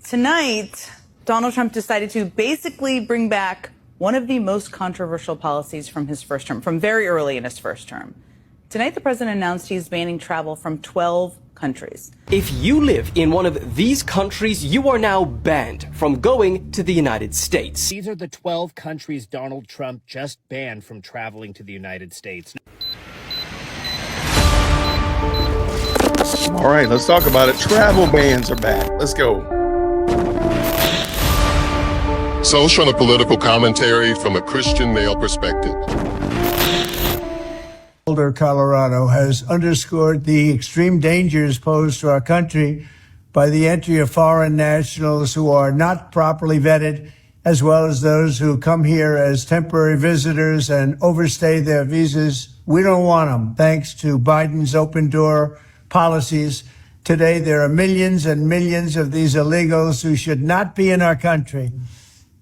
Tonight, Donald Trump decided to basically bring back one of the most controversial policies from his first term, from very early in his first term. Tonight, the president announced he's banning travel from 12 countries. If you live in one of these countries, you are now banned from going to the United States. These are the 12 countries Donald Trump just banned from traveling to the United States. All right, let's talk about it. Travel bans are back. Let's go. Social and political commentary from a Christian male perspective. Boulder, Colorado, has underscored the extreme dangers posed to our country by the entry of foreign nationals who are not properly vetted, as well as those who come here as temporary visitors and overstay their visas. We don't want them. Thanks to Biden's open door policies, today there are millions and millions of these illegals who should not be in our country.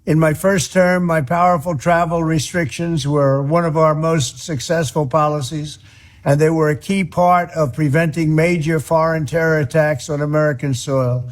In my first term, my powerful travel restrictions were one of our most successful policies, and they were a key part of preventing major foreign terror attacks on American soil.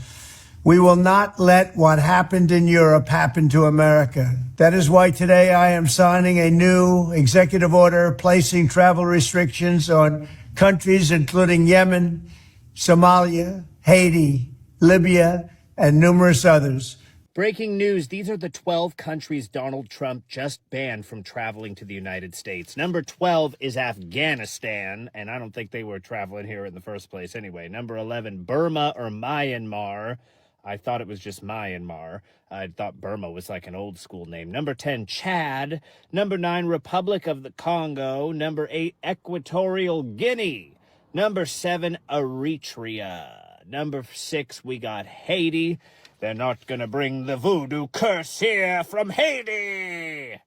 We will not let what happened in Europe happen to America. That is why today I am signing a new executive order placing travel restrictions on countries including Yemen, Somalia, Haiti, Libya, and numerous others. Breaking news, these are the 12 countries Donald Trump just banned from traveling to the United States. Number 12 is Afghanistan, and I don't think they were traveling here in the first place anyway. Number 11, Burma or Myanmar. I thought it was just Myanmar. I thought Burma was like an old school name. Number 10, Chad. Number 9, Republic of the Congo. Number 8, Equatorial Guinea. Number 7, Eritrea. Number 6, we got Haiti. They're not going to bring the voodoo curse here from Haiti.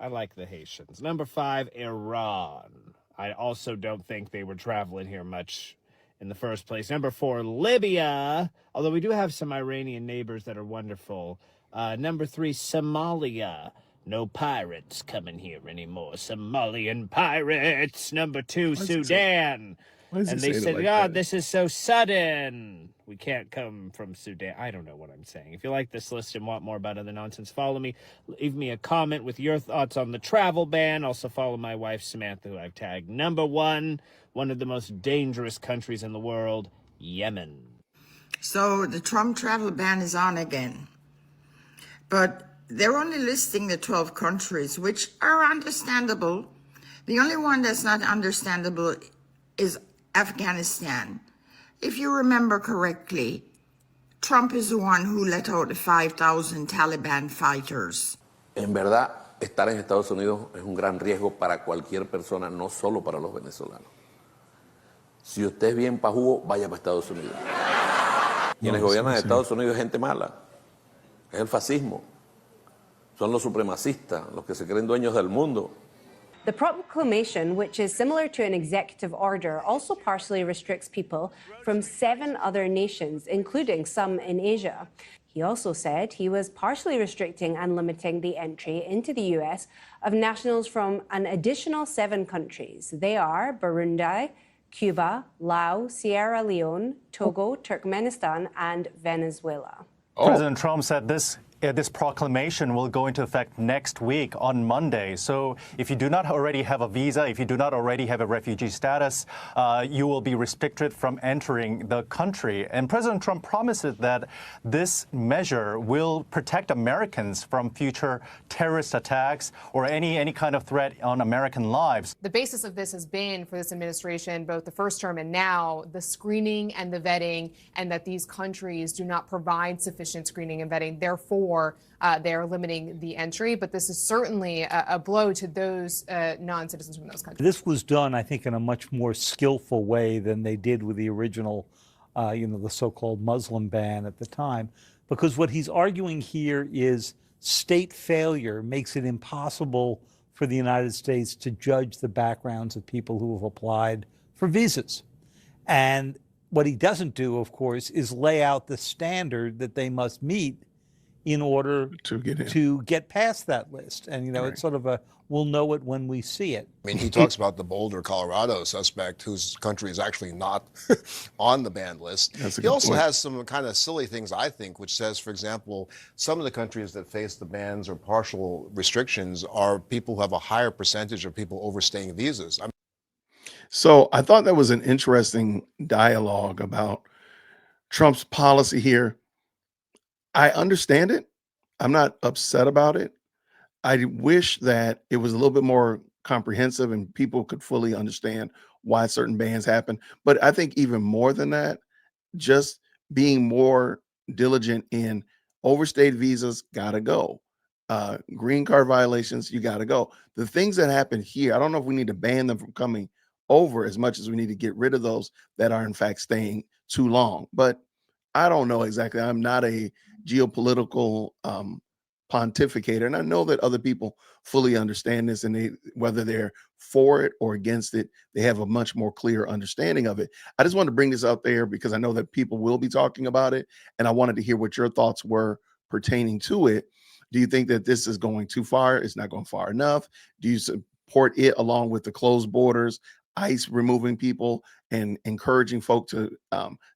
I like the Haitians. Number 5, Iran. I also don't think they were traveling here much in the first place. Number 4, Libya, although we do have some Iranian neighbors that are wonderful. Number 3, Somalia. No pirates coming here anymore. Somalian pirates. Number 2, Sudan. And they said, God, this is so sudden. We can't come from Sudan. I don't know what I'm saying. If you like this list and want more about other nonsense, follow me. Leave me a comment with your thoughts on the travel ban. Also follow my wife, Samantha, who I've tagged. Number 1, one of the most dangerous countries in the world, Yemen. So the Trump travel ban is on again. But they're only listing the 12 countries, which are understandable. The only one that's not understandable is Afghanistan. If you remember correctly, Trump is the one who let out the 5,000 Taliban fighters. En verdad, estar en Estados Unidos es un gran riesgo para cualquier persona, no solo para los venezolanos. Si usted es bien pajugo, vaya para Estados Unidos. Quienes gobiernan en Estados Unidos es gente mala, es el fascismo, son los supremacistas, los que se creen dueños del mundo. The proclamation, which is similar to an executive order, also partially restricts people from 7 other nations, including some in Asia. He also said he was partially restricting and limiting the entry into the U.S. of nationals from an additional 7 countries. They are Burundi, Cuba, Laos, Sierra Leone, Togo, Turkmenistan, and Venezuela. President Trump said this proclamation will go into effect next week on Monday. So if you do not already have a visa, if you do not already have a refugee status, you will be restricted from entering the country. And President Trump promises that this measure will protect Americans from future terrorist attacks or any kind of threat on American lives. The basis of this has been, for this administration, both the first term and now, the screening and the vetting, and that these countries do not provide sufficient screening and vetting. Therefore, they are limiting the entry, but this is certainly a blow to those non-citizens from those countries. This was done, I think, in a much more skillful way than they did with the original, the so-called Muslim ban at the time, because what he's arguing here is state failure makes it impossible for the United States to judge the backgrounds of people who have applied for visas. And what he doesn't do, of course, is lay out the standard that they must meet in order To get in. to get past that list. And, it's sort of we'll know it when we see it. I mean, he talks about the Boulder, Colorado suspect whose country is actually not on the banned list. That's a He good also point. has some kind of silly things, I think, which says, for example, some of the countries that face the bans or partial restrictions are people who have a higher percentage of people overstaying visas. So I thought that was an interesting dialogue about Trump's policy here. I understand it. I'm not upset about it. I wish that it was a little bit more comprehensive and people could fully understand why certain bans happen. But I think even more than that, just being more diligent in overstayed visas, gotta go. Green card violations, you gotta go. The things that happen here, I don't know if we need to ban them from coming over as much as we need to get rid of those that are in fact staying too long. But I don't know exactly. I'm not a geopolitical pontificator, and I know that other people fully understand this, and they, whether they're for it or against it, they have a much more clear understanding of it. I just wanted to bring this out there because I know that people will be talking about it, and I wanted to hear what your thoughts were pertaining to it. Do you think that this is going too far? It's not going far enough? Do you support it along with the closed borders, ICE removing people and encouraging folk to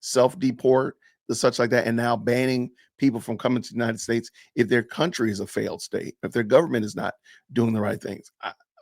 self-deport, such like that, and now banning people from coming to the United States if their country is a failed state, if their government is not doing the right things?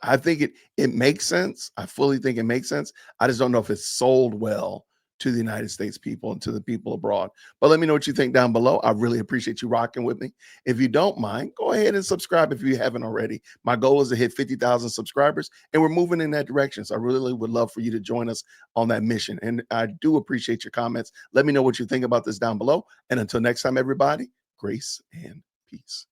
I think it makes sense. I fully think it makes sense. I just don't know if it's sold well to the United States people and to the people abroad. But let me know what you think down below. I really appreciate you rocking with me. If you don't mind, go ahead and subscribe if you haven't already. My goal is to hit 50,000 subscribers, and we're moving in that direction. So I really would love for you to join us on that mission. And I do appreciate your comments. Let me know what you think about this down below. And until next time, everybody, grace and peace.